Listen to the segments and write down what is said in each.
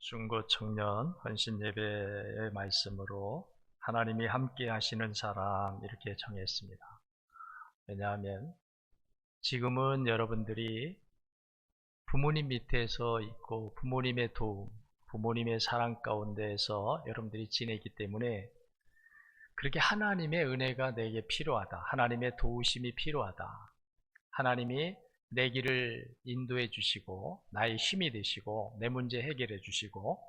중고 청년 헌신 예배의 말씀으로 하나님이 함께 하시는 사람 이렇게 정했습니다. 왜냐하면 지금은 여러분들이 부모님 밑에서 있고 부모님의 도움, 부모님의 사랑 가운데에서 여러분들이 지내기 때문에 그렇게 하나님의 은혜가 내게 필요하다. 하나님의 도우심이 필요하다. 하나님이 내 길을 인도해 주시고 나의 힘이 되시고 내 문제 해결해 주시고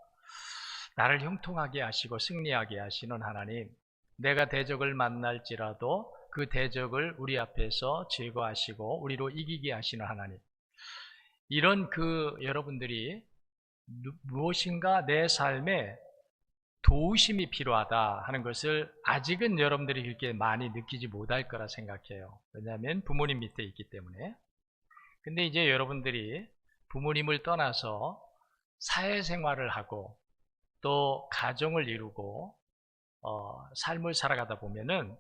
나를 형통하게 하시고 승리하게 하시는 하나님, 내가 대적을 만날지라도 그 대적을 우리 앞에서 제거하시고 우리로 이기게 하시는 하나님, 이런 여러분들이 무엇인가 내 삶에 도우심이 필요하다 하는 것을 아직은 여러분들이 그렇게 많이 느끼지 못할 거라 생각해요. 왜냐하면 부모님 밑에 있기 때문에. 근데 이제 여러분들이 부모님을 떠나서 사회생활을 하고 또 가정을 이루고 삶을 살아가다 보면은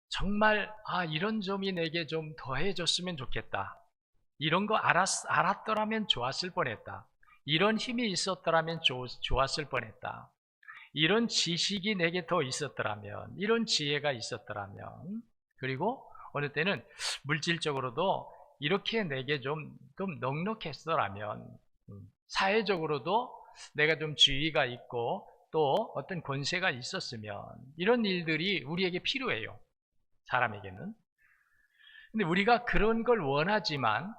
정말 이런 점이 내게 좀 더해졌으면 좋겠다. 이런 거 알았더라면 좋았을 뻔했다. 이런 힘이 있었더라면 좋았을 뻔했다. 이런 지식이 내게 더 있었더라면, 이런 지혜가 있었더라면, 그리고 어느 때는 물질적으로도 이렇게 내게 좀 넉넉했더라면, 사회적으로도 내가 좀 지위가 있고 또 어떤 권세가 있었으면, 이런 일들이 우리에게 필요해요. 사람에게는. 근데 우리가 그런 걸 원하지만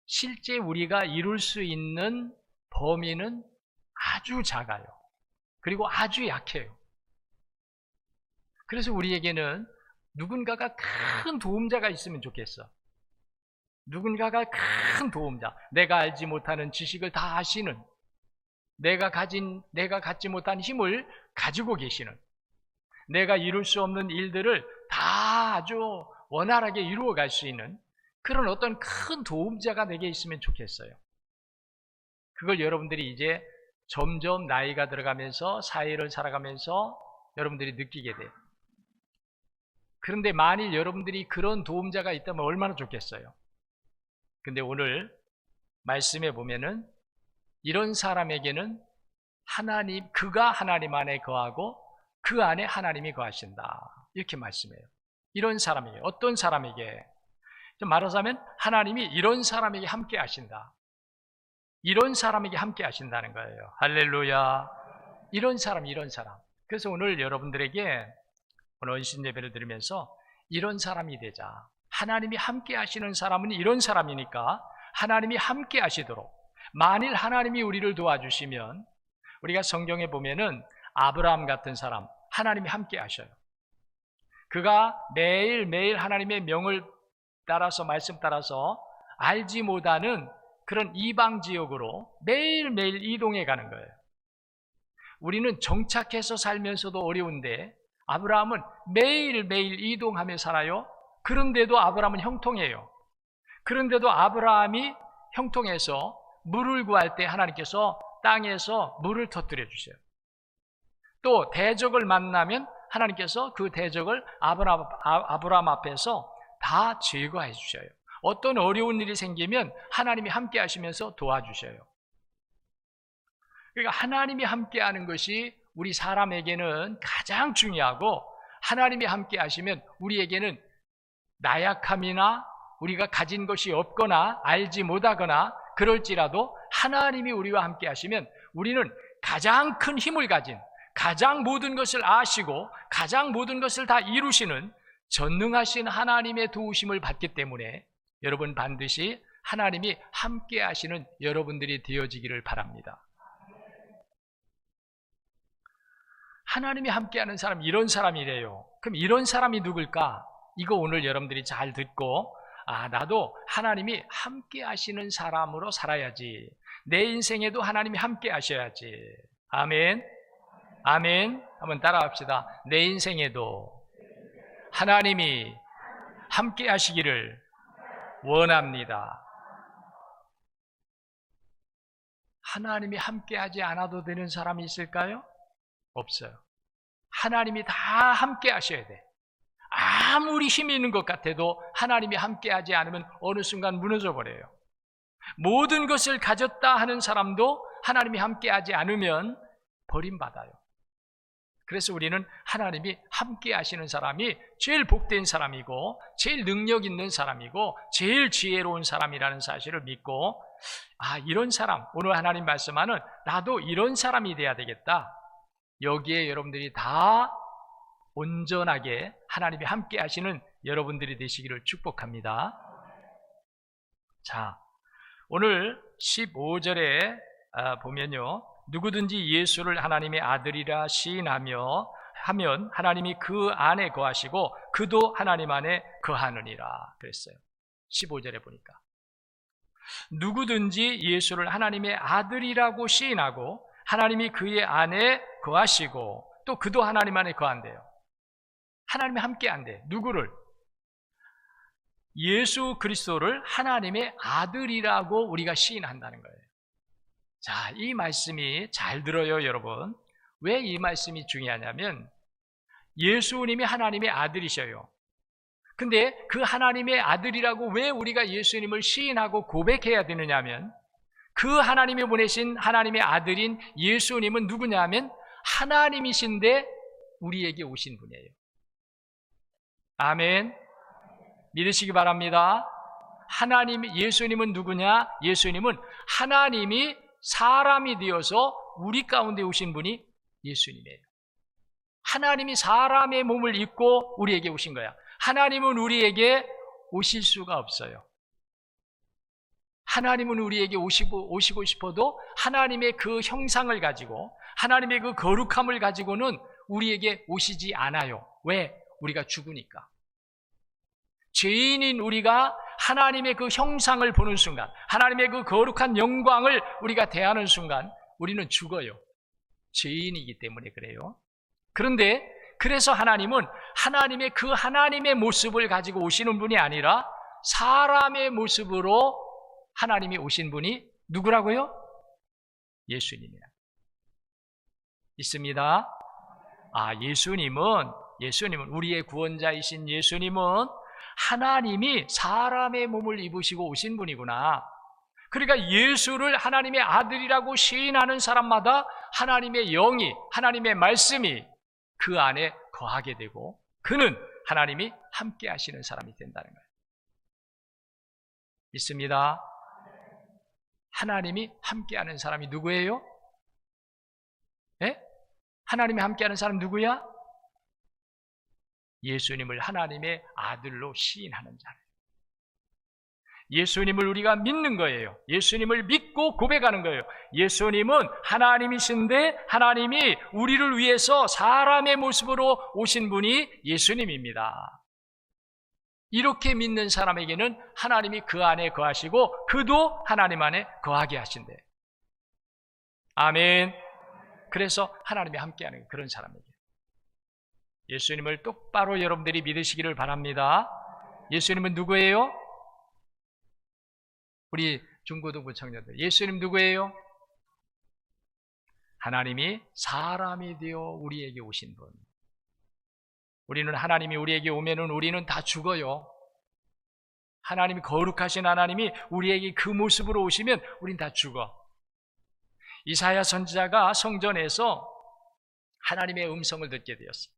실제 우리가 이룰 수 있는 범위는 아주 작아요. 그리고 아주 약해요. 그래서 우리에게는 누군가가 큰 도움자가 있으면 좋겠어. 누군가가 큰 도움자, 내가 알지 못하는 지식을 다 아시는, 내가 갖지 못한 힘을 가지고 계시는, 내가 이룰 수 없는 일들을 다 아주 원활하게 이루어 갈 수 있는 그런 어떤 큰 도움자가 내게 있으면 좋겠어요. 그걸 여러분들이 이제 점점 나이가 들어가면서 사회를 살아가면서 여러분들이 느끼게 돼요. 그런데 만일 여러분들이 그런 도움자가 있다면 얼마나 좋겠어요. 근데 오늘 말씀에 보면은 이런 사람에게는 그가 하나님 안에 거하고 그 안에 하나님이 거하신다. 이렇게 말씀해요. 이런 사람에게, 어떤 사람에게, 좀 말하자면 하나님이 이런 사람에게 함께 하신다. 이런 사람에게 함께 하신다는 거예요. 할렐루야. 이런 사람. 그래서 오늘 여러분들에게 오늘 헌신 예배를 드리면서 이런 사람이 되자. 하나님이 함께 하시는 사람은 이런 사람이니까 하나님이 함께 하시도록, 만일 하나님이 우리를 도와주시면, 우리가 성경에 보면은 아브라함 같은 사람, 하나님이 함께 하셔요. 그가 매일매일 하나님의 명을 따라서, 말씀 따라서 알지 못하는 그런 이방 지역으로 매일매일 이동해 가는 거예요. 우리는 정착해서 살면서도 어려운데 아브라함은 매일매일 이동하며 살아요. 그런데도 아브라함은 형통해요. 그런데도 아브라함이 형통해서 물을 구할 때 하나님께서 땅에서 물을 터뜨려 주셔요. 또 대적을 만나면 하나님께서 그 대적을 아브라함 앞에서 다 제거해 주셔요. 어떤 어려운 일이 생기면 하나님이 함께 하시면서 도와주셔요. 그러니까 하나님이 함께 하는 것이 우리 사람에게는 가장 중요하고, 하나님이 함께 하시면 우리에게는 나약함이나 우리가 가진 것이 없거나 알지 못하거나 그럴지라도 하나님이 우리와 함께 하시면 우리는 가장 큰 힘을 가진, 가장 모든 것을 아시고 가장 모든 것을 다 이루시는 전능하신 하나님의 도우심을 받기 때문에 여러분 반드시 하나님이 함께 하시는 여러분들이 되어지기를 바랍니다. 하나님이 함께하는 사람, 이런 사람이래요. 그럼 이런 사람이 누굴까? 이거 오늘 여러분들이 잘 듣고, 나도 하나님이 함께 하시는 사람으로 살아야지. 내 인생에도 하나님이 함께 하셔야지. 아멘. 아멘. 한번 따라합시다. 내 인생에도 하나님이 함께 하시기를 원합니다. 하나님이 함께 하지 않아도 되는 사람이 있을까요? 없어요. 하나님이 다 함께 하셔야 돼. 아무리 힘이 있는 것 같아도 하나님이 함께 하지 않으면 어느 순간 무너져 버려요. 모든 것을 가졌다 하는 사람도 하나님이 함께하지 않으면 버림받아요. 그래서 우리는 하나님이 함께 하시는 사람이 제일 복된 사람이고 제일 능력 있는 사람이고 제일 지혜로운 사람이라는 사실을 믿고, 이런 사람, 오늘 하나님 말씀하는 나도 이런 사람이 돼야 되겠다. 여기에 여러분들이 다 온전하게 하나님이 함께 하시는 여러분들이 되시기를 축복합니다. 자, 오늘 15절에 보면요, 누구든지 예수를 하나님의 아들이라 시인하면 하나님이 그 안에 거하시고 그도 하나님 안에 거하느니라 그랬어요. 15절에 보니까 누구든지 예수를 하나님의 아들이라고 시인하고 하나님이 그의 안에 거하시고 또 그도 하나님 안에 거한대요. 하나님이 함께 한대. 누구를? 예수 그리스도를 하나님의 아들이라고 우리가 시인한다는 거예요. 자, 이 말씀이 잘 들어요, 여러분. 왜 이 말씀이 중요하냐면 예수님이 하나님의 아들이셔요. 근데 그 하나님의 아들이라고 왜 우리가 예수님을 시인하고 고백해야 되느냐면 그 하나님이 보내신 하나님의 아들인 예수님은 누구냐면 하나님이신데 우리에게 오신 분이에요. 아멘. 믿으시기 바랍니다. 예수님은 누구냐? 예수님은 하나님이 사람이 되어서 우리 가운데 오신 분이 예수님이에요. 하나님이 사람의 몸을 입고 우리에게 오신 거야. 하나님은 우리에게 오실 수가 없어요. 하나님은 우리에게 오시고 싶어도 하나님의 그 형상을 가지고 하나님의 그 거룩함을 가지고는 우리에게 오시지 않아요. 왜? 우리가 죽으니까. 죄인인 우리가 하나님의 그 형상을 보는 순간, 하나님의 그 거룩한 영광을 우리가 대하는 순간 우리는 죽어요. 죄인이기 때문에 그래요. 그런데 그래서 하나님은 하나님의 모습을 가지고 오시는 분이 아니라 사람의 모습으로 하나님이 오신 분이 누구라고요? 예수님이야. 있습니다. 예수님은 우리의 구원자이신 예수님은 하나님이 사람의 몸을 입으시고 오신 분이구나. 그러니까 예수를 하나님의 아들이라고 시인하는 사람마다 하나님의 영이, 하나님의 말씀이 그 안에 거하게 되고 그는 하나님이 함께 하시는 사람이 된다는 거예요. 있습니다. 하나님이 함께하는 사람이 누구예요? 예? 하나님이 함께하는 사람 누구야? 예수님을 하나님의 아들로 시인하는 자예요. 예수님을 우리가 믿는 거예요. 예수님을 믿고 고백하는 거예요. 예수님은 하나님이신데 하나님이 우리를 위해서 사람의 모습으로 오신 분이 예수님입니다. 이렇게 믿는 사람에게는 하나님이 그 안에 거하시고 그도 하나님 안에 거하게 하신대. 아멘. 그래서 하나님이 함께하는 그런 사람에게 예수님을 똑바로 여러분들이 믿으시기를 바랍니다. 예수님은 누구예요? 우리 중고등부 청년들, 예수님 누구예요? 하나님이 사람이 되어 우리에게 오신 분. 우리는 하나님이 우리에게 오면은 우리는 다 죽어요. 하나님이 거룩하신 하나님이 우리에게 그 모습으로 오시면 우린 다 죽어. 이사야 선지자가 성전에서 하나님의 음성을 듣게 되었어요.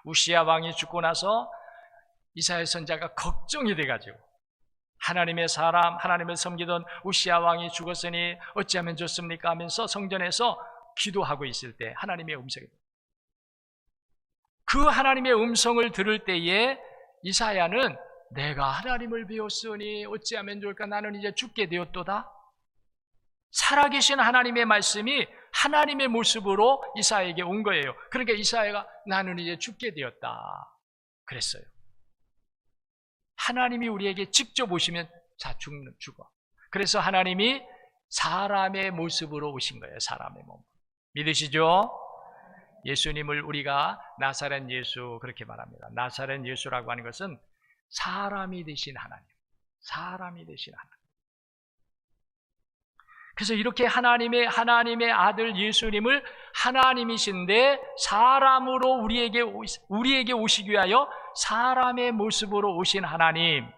우시야 왕이 죽고 나서 이사야 선지자가 걱정이 돼가지고 하나님의 사람, 하나님을 섬기던 우시야 왕이 죽었으니 어찌하면 좋습니까? 하면서 성전에서 기도하고 있을 때 하나님의 음성이 그 하나님의 음성을 들을 때에 이사야는 내가 하나님을 배웠으니 어찌하면 좋을까? 나는 이제 죽게 되었도다. 살아계신 하나님의 말씀이 하나님의 모습으로 이사야에게 온 거예요. 그러니까 이사야가 나는 이제 죽게 되었다 그랬어요. 하나님이 우리에게 직접 오시면 죽어. 그래서 하나님이 사람의 모습으로 오신 거예요. 사람의 몸. 믿으시죠? 예수님을 우리가 나사렛 예수 그렇게 말합니다. 나사렛 예수라고 하는 것은 사람이 되신 하나님. 사람이 되신 하나님. 그래서 이렇게 하나님의 아들 예수님을 하나님이신데 사람으로 우리에게 오시기 위하여 사람의 모습으로 오신 하나님,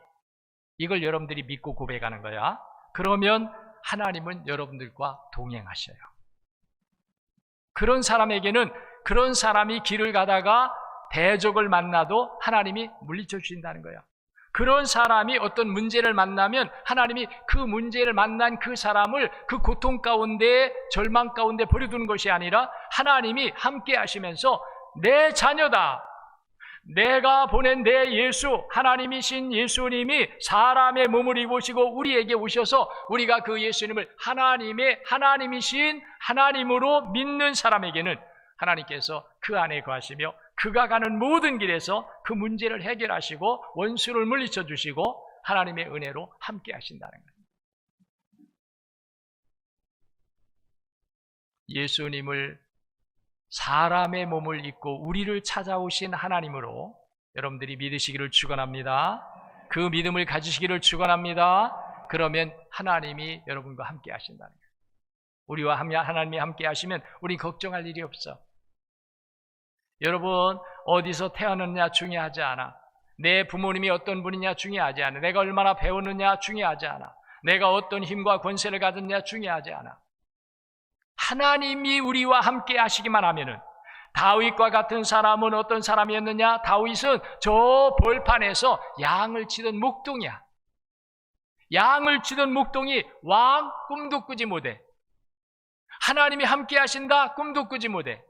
이걸 여러분들이 믿고 고백하는 거야. 그러면 하나님은 여러분들과 동행하셔요. 그런 사람에게는 그런 사람이 길을 가다가 대적을 만나도 하나님이 물리쳐 주신다는 거예요. 그런 사람이 어떤 문제를 만나면 하나님이 그 문제를 만난 그 사람을 그 고통 가운데 절망 가운데 버려두는 것이 아니라 하나님이 함께 하시면서 내 자녀다, 내가 보낸 내 예수, 하나님이신 예수님이 사람의 몸을 입으시고 우리에게 오셔서 우리가 그 예수님을 하나님이신 하나님으로 믿는 사람에게는 하나님께서 그 안에 거하시며 그가 가는 모든 길에서 그 문제를 해결하시고 원수를 물리쳐 주시고 하나님의 은혜로 함께 하신다는 거예요. 예수님을 사람의 몸을 입고 우리를 찾아오신 하나님으로 여러분들이 믿으시기를 축원합니다. 그 믿음을 가지시기를 축원합니다. 그러면 하나님이 여러분과 함께 하신다는 거예요. 우리와 하나님이 함께 하시면 우리 걱정할 일이 없어. 여러분, 어디서 태어났느냐 중요하지 않아. 내 부모님이 어떤 분이냐 중요하지 않아. 내가 얼마나 배웠느냐 중요하지 않아. 내가 어떤 힘과 권세를 가졌느냐 중요하지 않아. 하나님이 우리와 함께 하시기만 하면은, 다윗과 같은 사람은 어떤 사람이었느냐? 다윗은 저 벌판에서 양을 치던 목동이야. 양을 치던 목동이 왕 꿈도 꾸지 못해. 하나님이 함께 하신다 꿈도 꾸지 못해.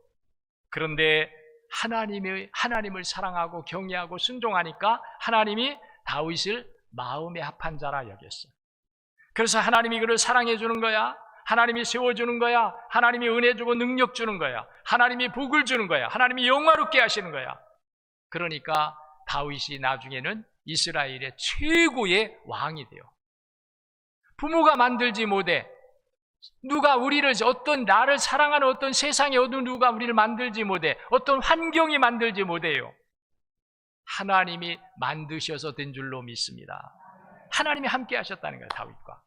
그런데 하나님을 사랑하고 경외하고 순종하니까 하나님이 다윗을 마음에 합한 자라 여겼어. 그래서 하나님이 그를 사랑해 주는 거야. 하나님이 세워주는 거야. 하나님이 은혜 주고 능력 주는 거야. 하나님이 복을 주는 거야. 하나님이 영화롭게 하시는 거야. 그러니까 다윗이 나중에는 이스라엘의 최고의 왕이 돼요. 부모가 만들지 못해. 누가 나를 사랑하는 어떤 세상에 누가 우리를 만들지 못해. 어떤 환경이 만들지 못해요. 하나님이 만드셔서 된 줄로 믿습니다. 하나님이 함께 하셨다는 거예요, 다윗과.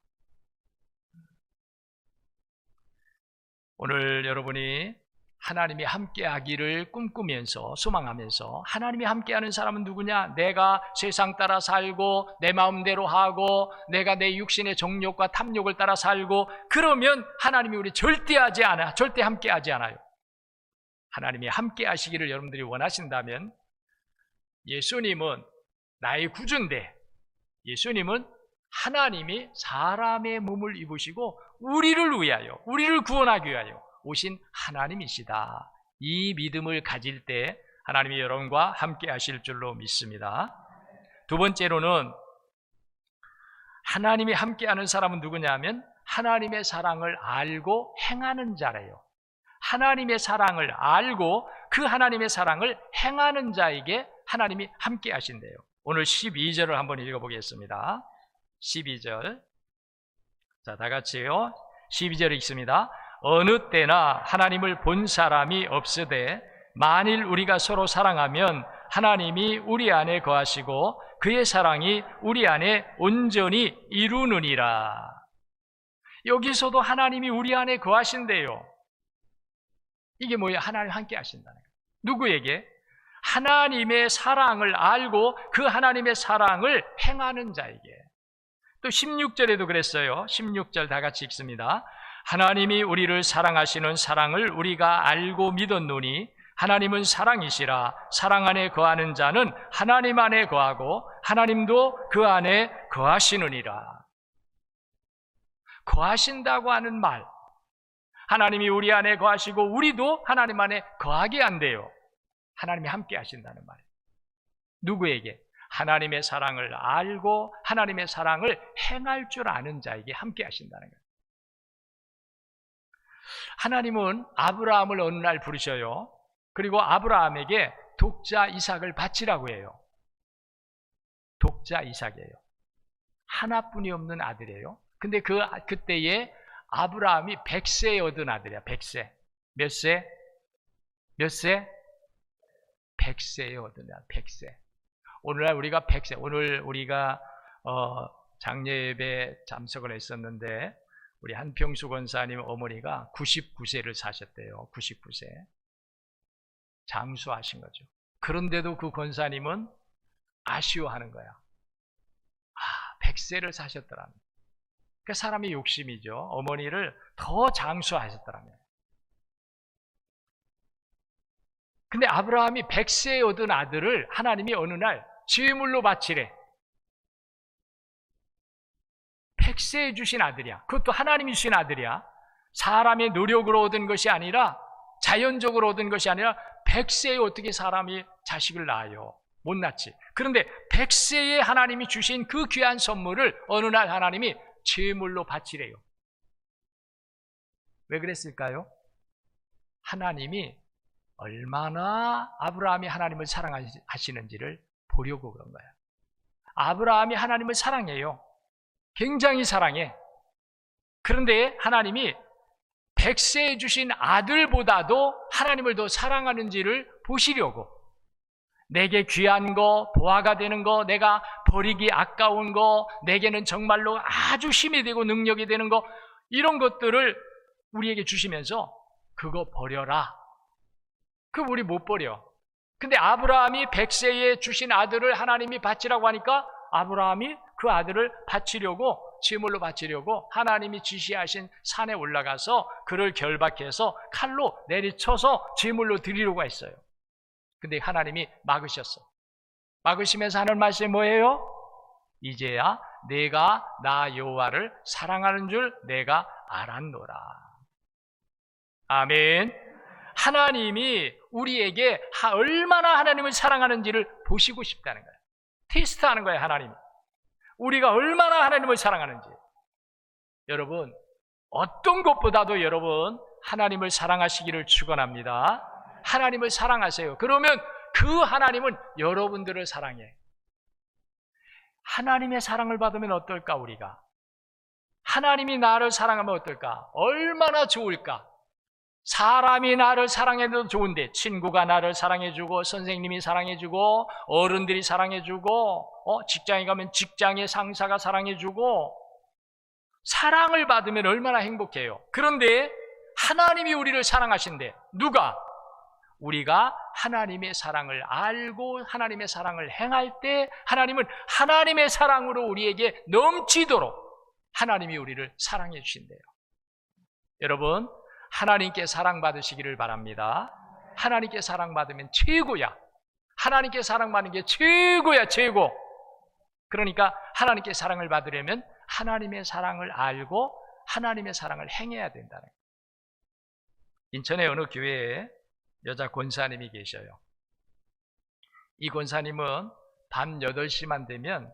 오늘 여러분이 하나님이 함께하기를 꿈꾸면서 소망하면서 하나님이 함께하는 사람은 누구냐? 내가 세상 따라 살고 내 마음대로 하고 내가 내 육신의 정욕과 탐욕을 따라 살고 그러면 하나님이 우리 절대 함께하지 않아요. 하나님이 함께하시기를 여러분들이 원하신다면 예수님은 나의 구주인데 예수님은 하나님이 사람의 몸을 입으시고 우리를 위하여, 우리를 구원하기 위하여 오신 하나님이시다. 이 믿음을 가질 때 하나님이 여러분과 함께 하실 줄로 믿습니다. 두 번째로는 하나님이 함께하는 사람은 누구냐면 하나님의 사랑을 알고 행하는 자래요. 하나님의 사랑을 알고 그 하나님의 사랑을 행하는 자에게 하나님이 함께 하신대요. 오늘 12절을 한번 읽어보겠습니다. 12절. 자, 다 같이요. 12절에 있습니다. 어느 때나 하나님을 본 사람이 없으되 만일 우리가 서로 사랑하면 하나님이 우리 안에 거하시고 그의 사랑이 우리 안에 온전히 이루느니라. 여기서도 하나님이 우리 안에 거하신대요. 이게 뭐예요? 하나님 함께 하신다는 거예요. 누구에게? 하나님의 사랑을 알고 그 하나님의 사랑을 행하는 자에게. 또 16절에도 그랬어요. 16절 다 같이 읽습니다. 하나님이 우리를 사랑하시는 사랑을 우리가 알고 믿었노니 하나님은 사랑이시라. 사랑 안에 거하는 자는 하나님 안에 거하고 하나님도 그 안에 거하시느니라. 거하신다고 하는 말, 하나님이 우리 안에 거하시고 우리도 하나님 안에 거하게 한대요. 하나님이 함께 하신다는 말. 누구에게? 하나님의 사랑을 알고 하나님의 사랑을 행할 줄 아는 자에게 함께 하신다는 거예요. 하나님은 아브라함을 어느 날 부르셔요. 그리고 아브라함에게 독자 이삭을 바치라고 해요. 독자 이삭이에요. 하나뿐이 없는 아들이에요. 근데 그때에 아브라함이 100세에 얻은 아들이야. 100세. 몇 세? 몇 세? 100세에 얻은 아들. 100세. 오늘날 우리가 100세. 오늘 우리가 장례 예배 참석을 했었는데 우리 한평수 권사님 어머니가 99세를 사셨대요. 99세. 장수하신 거죠. 그런데도 그 권사님은 아쉬워하는 거야. 100세를 사셨더라. 그 사람의 욕심이죠. 어머니를 더 장수하셨더라면. 근데 아브라함이 100세에 얻은 아들을 하나님이 어느 날 제물로 바치래. 100세에 주신 아들이야. 그것도 하나님이 주신 아들이야. 사람의 노력으로 얻은 것이 아니라, 자연적으로 얻은 것이 아니라 100세에 어떻게 사람이 자식을 낳아요? 못 낳지. 그런데 100세에 하나님이 주신 그 귀한 선물을 어느 날 하나님이 제물로 바치래요. 왜 그랬을까요? 하나님이 얼마나 아브라함이 하나님을 사랑하시는지를 보려고 그런 거예요. 아브라함이 하나님을 사랑해요. 굉장히 사랑해. 그런데 하나님이 100세에 주신 아들보다도 하나님을 더 사랑하는지를 보시려고, 내게 귀한 거, 보화가 되는 거, 내가 버리기 아까운 거, 내게는 정말로 아주 힘이 되고 능력이 되는 거, 이런 것들을 우리에게 주시면서 그거 버려라. 그거 우리 못 버려. 근데 아브라함이 100세에 주신 아들을 하나님이 바치라고 하니까 아브라함이 그 아들을 바치려고, 제물로 바치려고 하나님이 지시하신 산에 올라가서 그를 결박해서 칼로 내리쳐서 제물로 드리려고 했어요. 근데 하나님이 막으셨어. 막으시면서 하는 말씀이 뭐예요? 이제야 내가 나 여호와를 사랑하는 줄 내가 알았노라. 아멘. 하나님이 우리에게 얼마나 하나님을 사랑하는지를 보시고 싶다는 거예요. 테스트하는 거예요, 하나님이. 우리가 얼마나 하나님을 사랑하는지. 여러분, 어떤 것보다도 여러분 하나님을 사랑하시기를 축원합니다. 하나님을 사랑하세요. 그러면 그 하나님은 여러분들을 사랑해. 하나님의 사랑을 받으면 어떨까, 우리가? 하나님이 나를 사랑하면 어떨까? 얼마나 좋을까? 사람이 나를 사랑해도 좋은데, 친구가 나를 사랑해주고, 선생님이 사랑해주고, 어른들이 사랑해주고, 직장에 가면 직장의 상사가 사랑해주고, 사랑을 받으면 얼마나 행복해요. 그런데 하나님이 우리를 사랑하신대. 누가? 우리가 하나님의 사랑을 알고 하나님의 사랑을 행할 때 하나님은 하나님의 사랑으로 우리에게 넘치도록 하나님이 우리를 사랑해 주신대요. 여러분, 하나님께 사랑받으시기를 바랍니다. 하나님께 사랑받으면 최고야. 하나님께 사랑받는 게 최고야, 최고. 그러니까 하나님께 사랑을 받으려면 하나님의 사랑을 알고 하나님의 사랑을 행해야 된다는 거예요. 인천의 어느 교회에 여자 권사님이 계셔요. 이 권사님은 밤 8시만 되면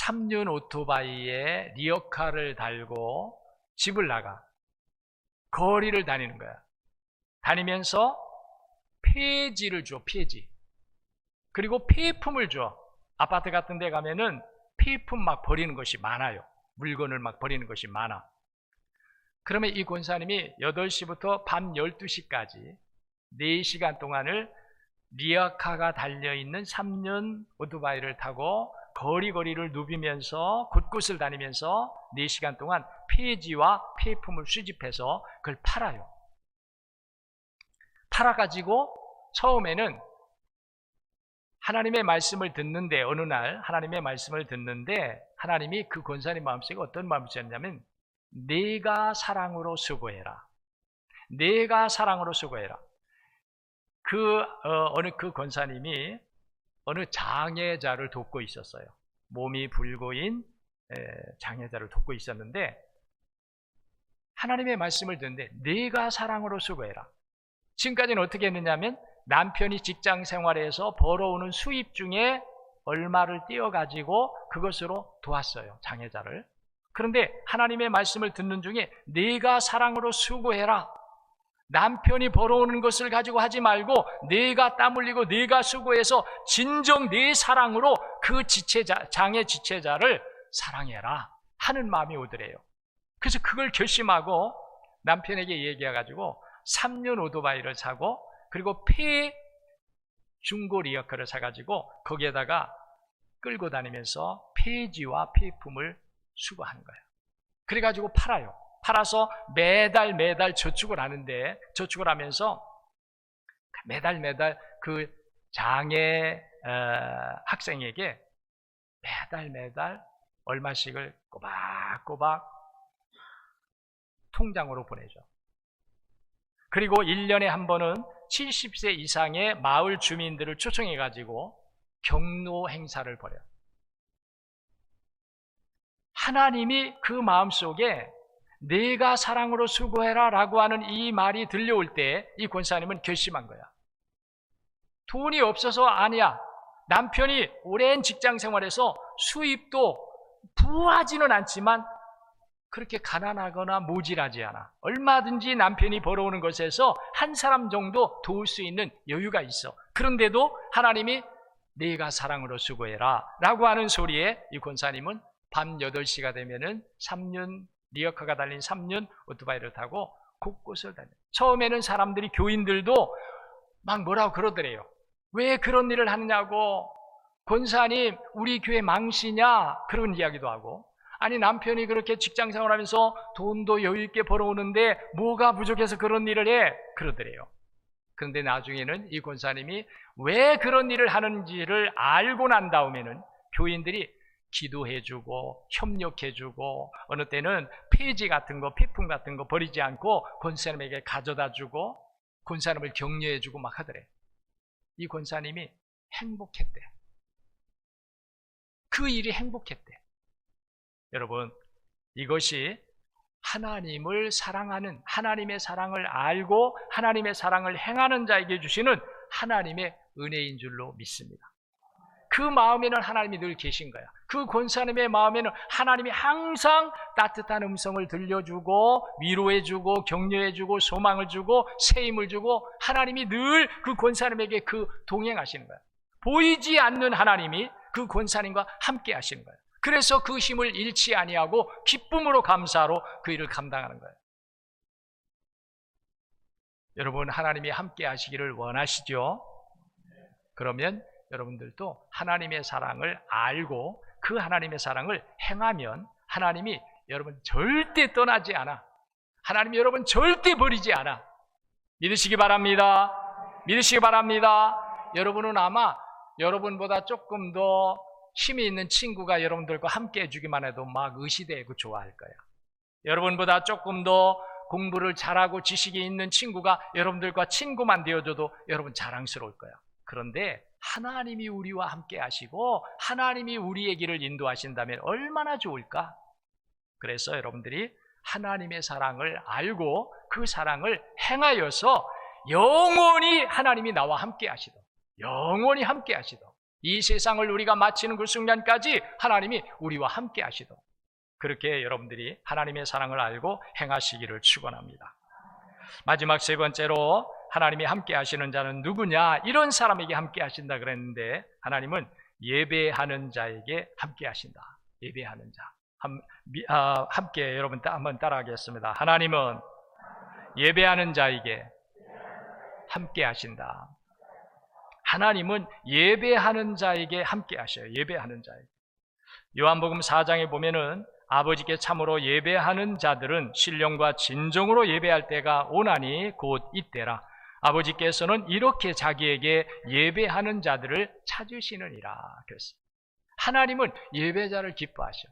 3륜 오토바이에 리어카를 달고 집을 나가. 거리를 다니는 거야. 다니면서 폐지를 줘, 폐지. 그리고 폐품을 줘. 아파트 같은 데 가면은 폐품 막 버리는 것이 많아요. 물건을 막 버리는 것이 많아. 그러면 이 권사님이 8시부터 밤 12시까지 4시간 동안을 리어카가 달려있는 3륜 오토바이를 타고 거리거리를 누비면서 곳곳을 다니면서 4시간 동안 폐지와 폐품을 수집해서 그걸 팔아요. 팔아가지고 처음에는 하나님의 말씀을 듣는데, 어느 날 하나님의 말씀을 듣는데 하나님이 그 권사님 마음속에 어떤 마음을 주셨냐면, 내가 사랑으로 수고해라. 내가 사랑으로 수고해라. 어느 그 권사님이 어느 장애자를 돕고 있었어요. 몸이 불구인 장애자를 돕고 있었는데 하나님의 말씀을 듣는데 내가 사랑으로 수고해라. 지금까지는 어떻게 했느냐면 남편이 직장 생활에서 벌어오는 수입 중에 얼마를 떼어가지고 그것으로 도왔어요, 장애자를. 그런데 하나님의 말씀을 듣는 중에 내가 사랑으로 수고해라. 남편이 벌어오는 것을 가지고 하지 말고 내가 땀 흘리고 내가 수고해서 진정 내 사랑으로 그 장애 지체자를 사랑해라 하는 마음이 오더래요. 그래서 그걸 결심하고 남편에게 얘기해가지고 3륜 오토바이를 사고, 그리고 중고 리어카를 사가지고 거기에다가 끌고 다니면서 폐지와 폐품을 수거하는 거예요. 그래가지고 팔아요. 팔아서 매달 저축을 하는데, 저축을 하면서 매달 그 장애 학생에게 매달 얼마씩을 꼬박꼬박 통장으로 보내죠. 그리고 1년에 한 번은 70세 이상의 마을 주민들을 초청해가지고 경로 행사를 벌여요. 하나님이 그 마음속에 내가 사랑으로 수고해라 라고 하는 이 말이 들려올 때 이 권사님은 결심한 거야. 돈이 없어서 아니야. 남편이 오랜 직장 생활에서 수입도 부하지는 않지만 그렇게 가난하거나 모질하지 않아. 얼마든지 남편이 벌어오는 것에서 한 사람 정도 도울 수 있는 여유가 있어. 그런데도 하나님이 네가 사랑으로 수고해라 라고 하는 소리에 이 권사님은 밤 8시가 되면은 3년 리어카가 달린 3년 오토바이를 타고 곳곳을 다녀요. 처음에는 사람들이, 교인들도 막 뭐라고 그러더래요. 왜 그런 일을 하느냐고. 권사님 우리 교회 망신이냐, 그런 이야기도 하고, 아니 남편이 그렇게 직장 생활하면서 돈도 여유 있게 벌어오는데 뭐가 부족해서 그런 일을 해, 그러더래요. 그런데 나중에는 이 권사님이 왜 그런 일을 하는지를 알고 난 다음에는 교인들이 기도해주고 협력해주고, 어느 때는 폐지 같은 거, 폐품 같은 거 버리지 않고 권사님에게 가져다주고 권사님을 격려해주고 막 하더래. 이 권사님이 행복했대. 그 일이 행복했대. 여러분, 이것이 하나님을 사랑하는, 하나님의 사랑을 알고 하나님의 사랑을 행하는 자에게 주시는 하나님의 은혜인 줄로 믿습니다. 그 마음에는 하나님이 늘 계신 거야. 그 권사님의 마음에는 하나님이 항상 따뜻한 음성을 들려주고 위로해주고 격려해주고 소망을 주고 세임을 주고, 하나님이 늘 그 권사님에게 그 동행하시는 거야. 보이지 않는 하나님이 그 권사님과 함께 하시는 거야. 그래서 그 힘을 잃지 아니하고 기쁨으로 감사로 그 일을 감당하는 거예요. 여러분, 하나님이 함께 하시기를 원하시죠? 그러면 여러분들도 하나님의 사랑을 알고 그 하나님의 사랑을 행하면 하나님이 여러분 절대 떠나지 않아. 하나님이 여러분 절대 버리지 않아. 믿으시기 바랍니다. 믿으시기 바랍니다. 여러분은 아마 여러분보다 조금 더 힘이 있는 친구가 여러분들과 함께 해주기만 해도 막 의시되고 좋아할 거예요. 여러분보다 조금 더 공부를 잘하고 지식이 있는 친구가 여러분들과 친구만 되어줘도 여러분 자랑스러울 거예요. 그런데 하나님이 우리와 함께 하시고 하나님이 우리의 길을 인도하신다면 얼마나 좋을까? 그래서 여러분들이 하나님의 사랑을 알고 그 사랑을 행하여서 영원히 하나님이 나와 함께 하시도록, 영원히 함께 하시도록, 이 세상을 우리가 마치는 그 순간까지 하나님이 우리와 함께 하시도록, 그렇게 여러분들이 하나님의 사랑을 알고 행하시기를 축원합니다. 마지막 세 번째로 하나님이 함께 하시는 자는 누구냐? 이런 사람에게 함께 하신다 그랬는데 하나님은 예배하는 자에게 함께 하신다. 예배하는 자. 함께 여러분 한번 따라하겠습니다. 하나님은 예배하는 자에게 함께 하신다. 하나님은 예배하는 자에게 함께 하셔요. 예배하는 자에게. 요한복음 4장에 보면은 아버지께 참으로 예배하는 자들은 신령과 진정으로 예배할 때가 오나니 곧 이때라. 아버지께서는 이렇게 자기에게 예배하는 자들을 찾으시느니라. 그랬습니다. 하나님은 예배자를 기뻐하셔.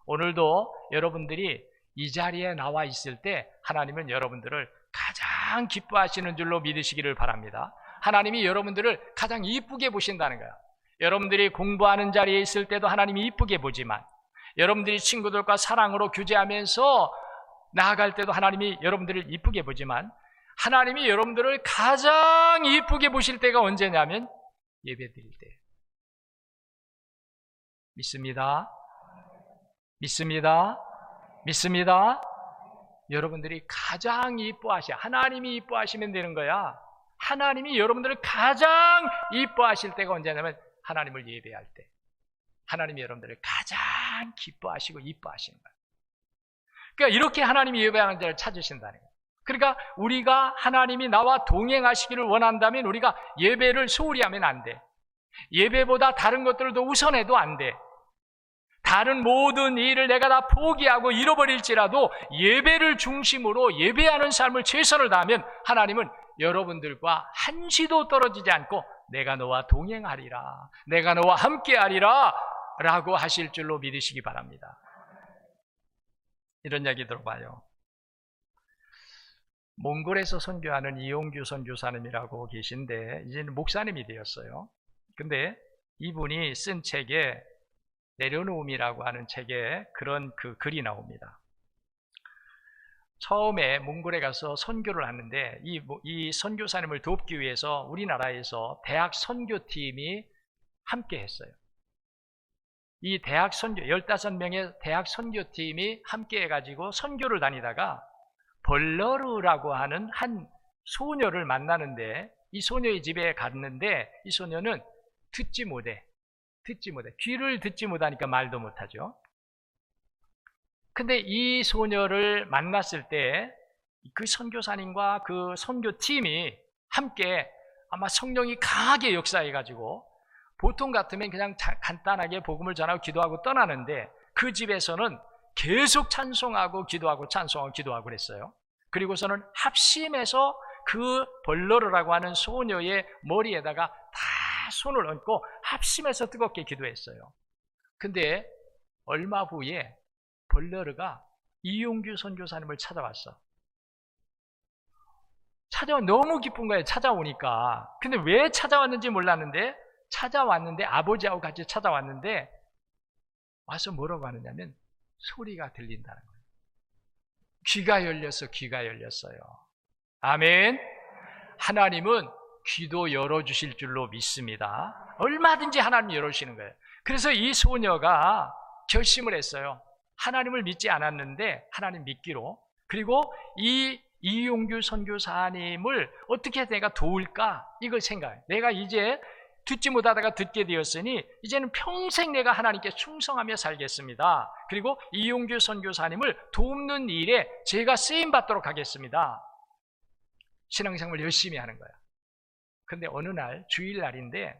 오늘도 여러분들이 이 자리에 나와 있을 때 하나님은 여러분들을 가장 기뻐하시는 줄로 믿으시기를 바랍니다. 하나님이 여러분들을 가장 이쁘게 보신다는 거야. 여러분들이 공부하는 자리에 있을 때도 하나님이 이쁘게 보지만, 여러분들이 친구들과 사랑으로 교제하면서 나아갈 때도 하나님이 여러분들을 이쁘게 보지만, 하나님이 여러분들을 가장 이쁘게 보실 때가 언제냐면 예배드릴 때. 믿습니다. 믿습니다. 믿습니다. 여러분들이 가장 이뻐하셔. 하나님이 이뻐하시면 되는 거야. 하나님이 여러분들을 가장 이뻐하실 때가 언제냐면 하나님을 예배할 때. 하나님이 여러분들을 가장 기뻐하시고 이뻐하시는 거예요. 그러니까 이렇게 하나님이 예배하는 자를 찾으신다는 거예요. 그러니까 우리가 하나님이 나와 동행하시기를 원한다면 우리가 예배를 소홀히 하면 안 돼. 예배보다 다른 것들도 우선해도 안 돼. 다른 모든 일을 내가 다 포기하고 잃어버릴지라도 예배를 중심으로 예배하는 삶을 최선을 다하면 하나님은 여러분들과 한시도 떨어지지 않고 내가 너와 동행하리라, 내가 너와 함께하리라, 라고 하실 줄로 믿으시기 바랍니다. 이런 이야기 들어봐요. 몽골에서 선교하는 이용규 선교사님이라고 계신데 이제는 목사님이 되었어요. 근데 이분이 쓴 책에 내려놓음이라고 하는 책에 그런 글이 나옵니다. 처음에 몽골에 가서 선교를 하는데 이 선교사님을 돕기 위해서 우리나라에서 대학 선교팀이 함께 했어요. 이 대학 선교 15명의 대학 선교팀이 함께 해가지고 선교를 다니다가 벌러르라고 하는 한 소녀를 만나는데 이 소녀의 집에 갔는데 이 소녀는 듣지 못해. 귀를 듣지 못하니까 말도 못하죠. 근데 이 소녀를 만났을 때 그 선교사님과 그 선교팀이 함께 아마 성령이 강하게 역사해가지고 보통 같으면 그냥 간단하게 복음을 전하고 기도하고 떠나는데 그 집에서는 계속 찬송하고 기도하고 그랬어요. 그리고서는 합심해서 그 벌러르라고 하는 소녀의 머리에다가 다 손을 얹고 합심해서 뜨겁게 기도했어요. 근데 얼마 후에 벌러르가 이용규 선교사님을 찾아왔어. 너무 기쁜 거예요. 찾아오니까. 근데 왜 찾아왔는지 몰랐는데 아버지하고 같이 찾아왔는데 와서 뭐라고 하느냐면 소리가 들린다는 거예요. 귀가 열렸어요. 아멘. 하나님은 귀도 열어주실 줄로 믿습니다. 얼마든지 하나님 열어주시는 거예요. 그래서 이 소녀가 결심을 했어요. 하나님을 믿지 않았는데 하나님 믿기로. 그리고 이 이용규 선교사님을 어떻게 내가 도울까? 이걸 생각해. 내가 이제 듣지 못하다가 듣게 되었으니 이제는 평생 내가 하나님께 충성하며 살겠습니다. 그리고 이용규 선교사님을 돕는 일에 제가 쓰임받도록 하겠습니다. 신앙생활 열심히 하는 거야. 근데 어느 날 주일날인데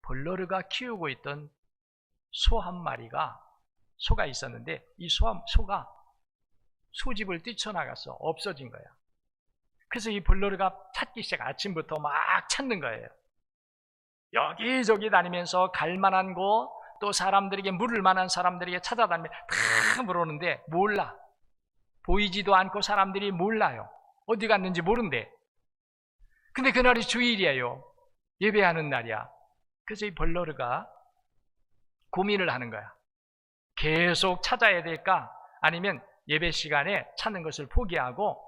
벌러르가 키우고 있던 소 한 마리가 소가 있었는데 이 소가 소집을 뛰쳐나가서 없어진 거야. 그래서 이 벌러르가 찾기 시작. 아침부터 막 찾는 거예요. 여기저기 다니면서 갈만한 곳, 또 사람들에게 물을 만한 사람들에게 찾아다니며 다 물어오는데 몰라. 보이지도 않고 사람들이 몰라요. 어디 갔는지 모른대. 근데 그날이 주일이에요. 예배하는 날이야. 그래서 이 벌러르가 고민을 하는 거야. 계속 찾아야 될까? 아니면 예배 시간에 찾는 것을 포기하고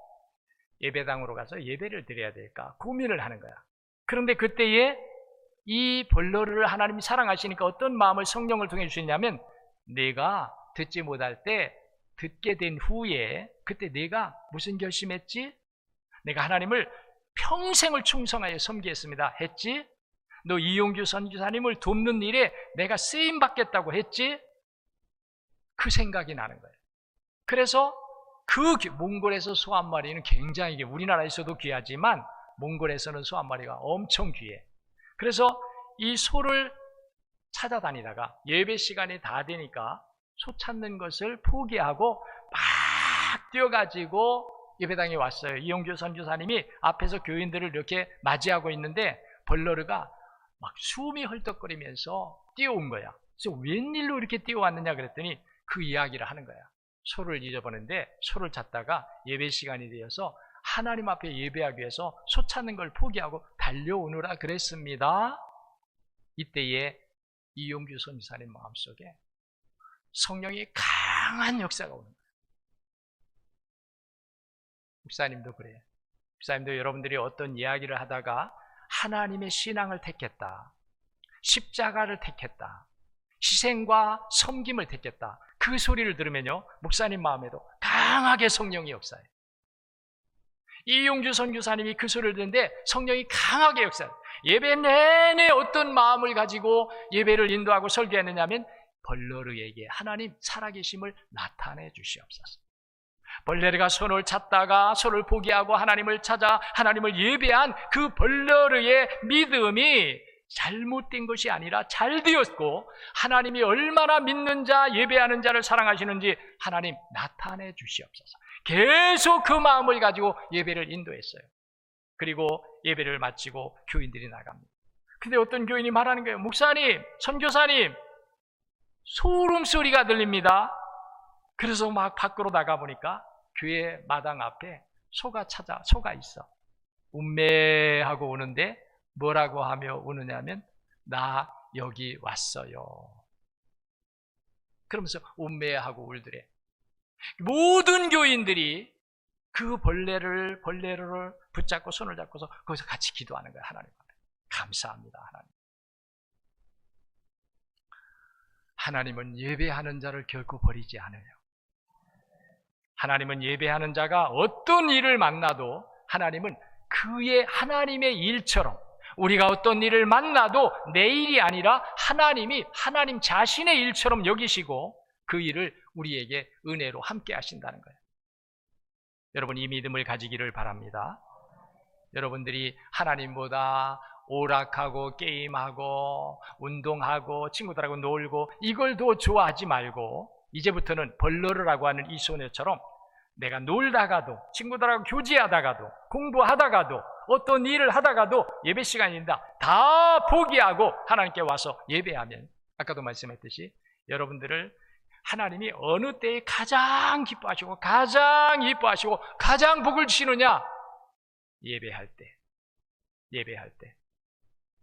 예배당으로 가서 예배를 드려야 될까? 고민을 하는 거야. 그런데 그때에 이 벌러르를 하나님이 사랑하시니까 어떤 마음을 성령을 통해 주시냐면 내가 듣지 못할 때 듣게 된 후에 그때 내가 무슨 결심했지? 내가 하나님을 평생을 충성하여 섬기겠습니다 했지? 너 이용규 선교사님을 돕는 일에 내가 쓰임받겠다고 했지? 그 생각이 나는 거예요. 그래서 몽골에서 소 한 마리는 굉장히 우리나라에서도 귀하지만 몽골에서는 소 한 마리가 엄청 귀해. 그래서 이 소를 찾아다니다가 예배 시간이 다 되니까 소 찾는 것을 포기하고 막 뛰어가지고 예배당에 왔어요. 이용규 선교사님이 앞에서 교인들을 이렇게 맞이하고 있는데 벌러르가 막 숨이 헐떡거리면서 뛰어온 거야. 그래서 웬일로 이렇게 뛰어왔느냐 그랬더니 그 이야기를 하는 거야. 소를 잊어버렸는데 소를 찾다가 예배 시간이 되어서 하나님 앞에 예배하기 위해서 소 찾는 걸 포기하고 달려오느라 그랬습니다. 이때에 이용규 선교사님 마음속에 성령이 강한 역사가 오는 거예요. 목사님도 그래요. 목사님도 여러분들이 어떤 이야기를 하다가 하나님의 신앙을 택했다, 십자가를 택했다, 희생과 섬김을 택했다, 그 소리를 들으면요 목사님 마음에도 강하게 성령이 역사해요. 이용주 선교사님이 그 소리를 듣는데 성령이 강하게 역사해요. 예배 내내 어떤 마음을 가지고 예배를 인도하고 설교했느냐 하면 벌러르에게 하나님 살아계심을 나타내 주시옵소서. 벌레르가 손을 찾다가 손을 포기하고 하나님을 찾아 하나님을 예배한 그 벌러르의 믿음이 잘못된 것이 아니라 잘 되었고 하나님이 얼마나 믿는 자, 예배하는 자를 사랑하시는지 하나님 나타내 주시옵소서. 계속 그 마음을 가지고 예배를 인도했어요. 그리고 예배를 마치고 교인들이 나갑니다. 근데 어떤 교인이 말하는 거예요. 목사님, 선교사님, 소름 소리가 들립니다. 그래서 막 밖으로 나가보니까 교회 마당 앞에 소가 있어. 운매하고 오는데 뭐라고 하며 오느냐면 나 여기 왔어요. 그러면서 운매하고 울더래. 모든 교인들이 그 벌레를 붙잡고 손을 잡고서 거기서 같이 기도하는 거예요. 하나님 앞에. 감사합니다. 하나님. 하나님은 예배하는 자를 결코 버리지 않아요. 하나님은 예배하는 자가 어떤 일을 만나도 하나님은 하나님의 일처럼 우리가 어떤 일을 만나도 내 일이 아니라 하나님 자신의 일처럼 여기시고 그 일을 우리에게 은혜로 함께 하신다는 거예요. 여러분 이 믿음을 가지기를 바랍니다. 여러분들이 하나님보다 오락하고 게임하고 운동하고 친구들하고 놀고 이걸 더 좋아하지 말고 이제부터는 벌러르라고 하는 이 소녀처럼 내가 놀다가도 친구들하고 교제하다가도 공부하다가도 어떤 일을 하다가도 예배 시간입니다. 다 포기하고 하나님께 와서 예배하면 아까도 말씀했듯이 여러분들을 하나님이 어느 때에 가장 기뻐하시고 가장 이뻐하시고 가장 복을 주시느냐? 예배할 때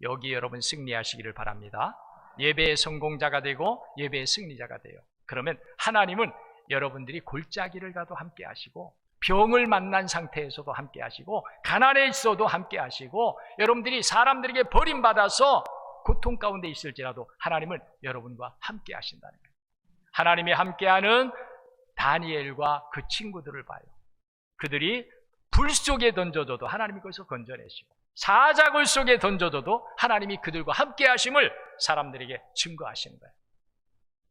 여기 여러분 승리하시기를 바랍니다. 예배의 성공자가 되고 예배의 승리자가 돼요. 그러면 하나님은 여러분들이 골짜기를 가도 함께 하시고 병을 만난 상태에서도 함께 하시고 가난에 있어도 함께 하시고 여러분들이 사람들에게 버림받아서 고통 가운데 있을지라도 하나님은 여러분과 함께 하신다는 거예요. 하나님이 함께하는 다니엘과 그 친구들을 봐요. 그들이 불 속에 던져져도 하나님이 거기서 건져내시고 사자굴 속에 던져져도 하나님이 그들과 함께 하심을 사람들에게 증거하시는 거예요.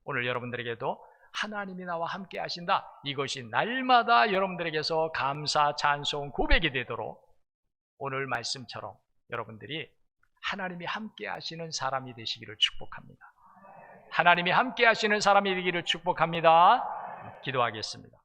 오늘 여러분들에게도 하나님이 나와 함께 하신다. 이것이 날마다 여러분들에게서 감사, 찬송, 고백이 되도록 오늘 말씀처럼 여러분들이 하나님이 함께 하시는 사람이 되시기를 축복합니다. 하나님이 함께 하시는 사람이 되기를 축복합니다. 기도하겠습니다.